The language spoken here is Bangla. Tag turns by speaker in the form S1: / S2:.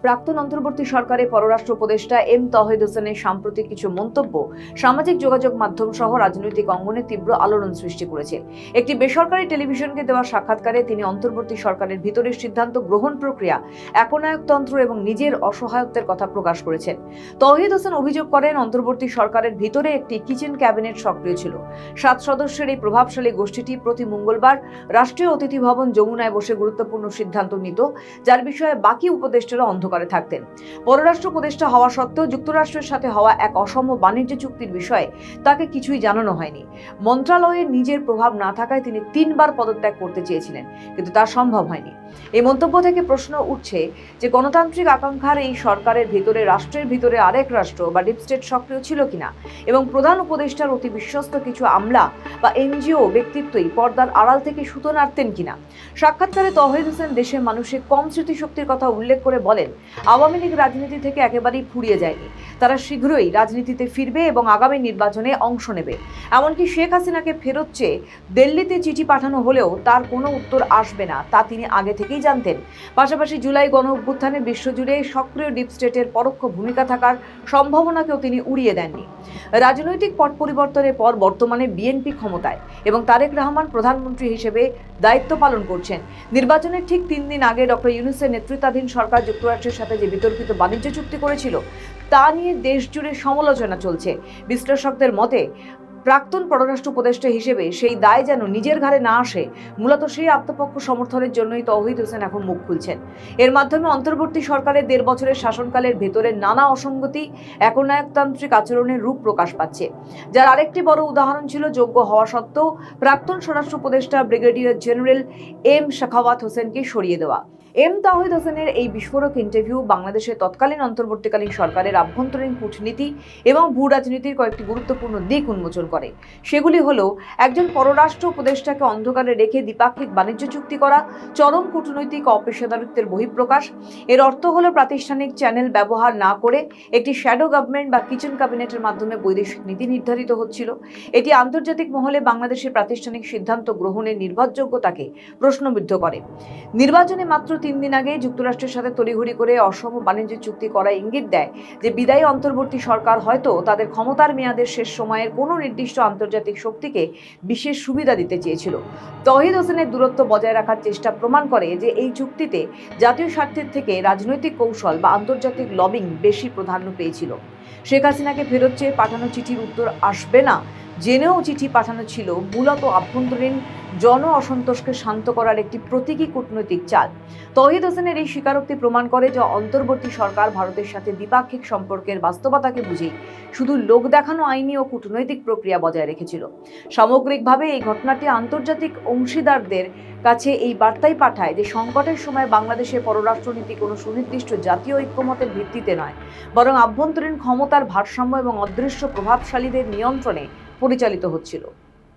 S1: প্রাক্তন অন্তর্বর্তী সরকারের পররাষ্ট্র উপদেষ্টা এম তৌহিদ হোসেনের সাম্প্রতিক কিছু মন্তব্য সামাজিক যোগাযোগ মাধ্যম সহ রাজনৈতিক অঙ্গনে তীব্র আলোড়ন সৃষ্টি করেছে। একটি বেসরকারি টেলিভিশনকে দেওয়া সাক্ষাৎকারে তিনি অন্তর্বর্তী সরকারের ভিতরের সিদ্ধান্ত গ্রহণ প্রক্রিয়া, একনায়কতন্ত্র এবং নিজের অসহায়ত্বের কথা প্রকাশ করেছেন। তৌহিদ হোসেন অভিযোগ করেন, অন্তর্বর্তী সরকারের ভিতরে একটি কিচেন ক্যাবিনেট সক্রিয় ছিল। 7 সদস্যের এই প্রভাবশালী গোষ্ঠীটি প্রতি মঙ্গলবার রাষ্ট্রীয় অতিথি ভবন যমুনায় বসে গুরুত্বপূর্ণ সিদ্ধান্ত নিত, যার বিষয়ে বাকি উপদেষ্টারা অন্ধকারে থাকতেন। পররাষ্ট্র উপদেষ্টা হওয়া সত্ত্বেও যুক্তরাষ্ট্রের সাথে হওয়া এক অসম বাণিজ্য চুক্তির বিষয়ে তাকে কিছুই জানানো হয়নি। মন্ত্রণালয়ে নিজের প্রভাব না থাকায় তিনি 3 বার পদত্যাগ করতে চেয়েছিলেন, কিন্তু তা সম্ভব হয়নি। এই মন্তব্য থেকে প্রশ্ন উঠছে যে গণতান্ত্রিক আকাঙ্ক্ষার এই সরকারের ভিতরে রাষ্ট্রের ভিতরে আরেক রাষ্ট্র বা ডিপ স্টেট সক্রিয় ছিল কিনা, এবং প্রধান উপদেষ্টার অতি বিশ্বস্ত কিছু আমলা বা এনজিও ব্যক্তিত্বই পর্দার আড়াল থেকে সুতো নাড়তেন কিনা। সাক্ষাৎকারে তৌহিদ হোসেন দেশের মানুষের কম স্মৃতিশক্তির কথা উল্লেখ করে বলেন, আওয়ামী লীগ রাজনীতি থেকে একেবারেই ফুরিয়ে যায়নি। তারা শীঘ্রই রাজনীতিতে ফিরবে এবং আগামী নির্বাচনে অংশ নেবে। এমনকি শেখ হাসিনাকে ফেরত চেয়ে দিল্লিতে চিঠি পাঠানো হলেও তার কোনো উত্তর আসবে না, তা তিনি আগে থেকেই জানতেন। পাশাপাশি জুলাই গণ অভ্যুত্থানে বিশ্বজুড়ে সক্রিয় ডিপ স্টেটের পরোক্ষ ভূমিকা থাকার সম্ভাবনাকেও তিনি উড়িয়ে দেননি। রাজনৈতিক পট পরিবর্তনের পর বর্তমানে বিএনপি ক্ষমতায় এবং তারেক রহমান প্রধানমন্ত্রী হিসেবে দায়িত্ব পালন করছেন। নির্বাচনের ঠিক 3 দিন আগে ডক্টর ইউনূসের নেতৃত্বাধীন সরকার যুক্তরাষ্ট্রের সাথে যে বিতর্কিত বাণিজ্য চুক্তি করেছিল তা নিয়ে দেশ জুড়ে সমালোচনা চলছে। বিশ্লেষকদের মতে প্রাক্তন পররাষ্ট্র উপদেষ্টা হিসেবে সেই দায় যেন নিজের ঘাড়ে না আসে, মূলত সেই আত্মপক্ষ সমর্থনের জন্যই তৌহিদ হোসেন এখন মুখ খুলছেন। এর মাধ্যমে অন্তর্বর্তী সরকারের 1.5 বছরের শাসনকালের ভেতরে নানা অসঙ্গতি, একনায়কতান্ত্রিক আচরণের রূপ প্রকাশ পাচ্ছে, যার আরেকটি বড় উদাহরণ ছিল যোগ্য হওয়া সত্ত্বেও প্রাক্তন স্বরাষ্ট্র উপদেষ্টা ব্রিগেডিয়ার জেনারেল এম সাখাওয়াত হোসেনকে সরিয়ে দেওয়া। এম তৌহিদ হোসেনের এই বিস্ফোরক ইন্টারভিউ বাংলাদেশের তৎকালীন অন্তর্বর্তীকালীন সরকারের আভ্যন্তরীণ কূটনীতি এবং ভূ রাজনীতির কয়েকটি গুরুত্বপূর্ণ দিক উন্মোচন করে। সেগুলি হলো, একজন পররাষ্ট্র উপদেষ্টাকে অন্ধকারে রেখে দ্বিপাক্ষিক বাণিজ্য চুক্তি করা, চরম কূটনৈতিক অপেশাদারিত্বের বহিঃপ্রকাশ। এর অর্থ হলো প্রাতিষ্ঠানিক চ্যানেল ব্যবহার না করে একটি শ্যাডো গভর্নমেন্ট বা কিচেন ক্যাবিনেটের মাধ্যমে বৈদেশিক নীতি নির্ধারিত হচ্ছিল। এটি আন্তর্জাতিক মহলে বাংলাদেশের প্রাতিষ্ঠানিক সিদ্ধান্ত গ্রহণের নির্ভরযোগ্যতাকে প্রশ্নবিদ্ধ করে। নির্বাচনে মাত্র 3 দিন আগে যুক্তরাষ্ট্রের সাথে তড়িঘড়ি করে অসম বাণিজ্য চুক্তি করা ইঙ্গিত দেয় যে বিদায়ী অন্তর্বর্তী সরকার হয়তো তাদের ক্ষমতার মেয়াদের শেষ সময়ের কোনো নির্দিষ্ট আন্তর্জাতিক শক্তিকে বিশেষ সুবিধা দিতে চেয়েছিল। তৌহিদ হোসেনের দূরত্ব বজায় রাখার চেষ্টা প্রমাণ করে যে এই চুক্তিতে জাতীয় স্বার্থের থেকে রাজনৈতিক কৌশল বা আন্তর্জাতিক লবিং বেশি প্রাধান্য পেয়েছিল। শেখ হাসিনাকে ফেরত চেয়ে পাঠানো চিঠির উত্তর আসবে না জেনেও চিঠি পাঠানো ছিল মূলত আভ্যন্তরীণ জন অসন্তোষকে শান্ত করার একটি প্রতীকী কূটনৈতিক চাল। তৌহিদ হোসেনের এই স্বীকারোক্তি প্রমাণ করে যে অন্তর্বর্তী সরকার ভারতের সাথে দ্বিপাক্ষিক সম্পর্কের বাস্তবতাকে বুঝেই শুধু লোক দেখানো আইনি ও কূটনৈতিক প্রক্রিয়া বজায় রেখেছিল। সামগ্রিকভাবে এই ঘটনাটি আন্তর্জাতিক অংশীদারদের কাছে এই বার্তাই পাঠায় যে সংকটের সময় বাংলাদেশের পররাষ্ট্রনীতি কোনো সুনির্দিষ্ট জাতীয় ঐক্যমতের ভিত্তিতে নয়, বরং আভ্যন্তরীণ ক্ষমতার ভারসাম্য এবং অদৃশ্য প্রভাবশালীদের নিয়ন্ত্রণে পরিচালিত হচ্ছিল।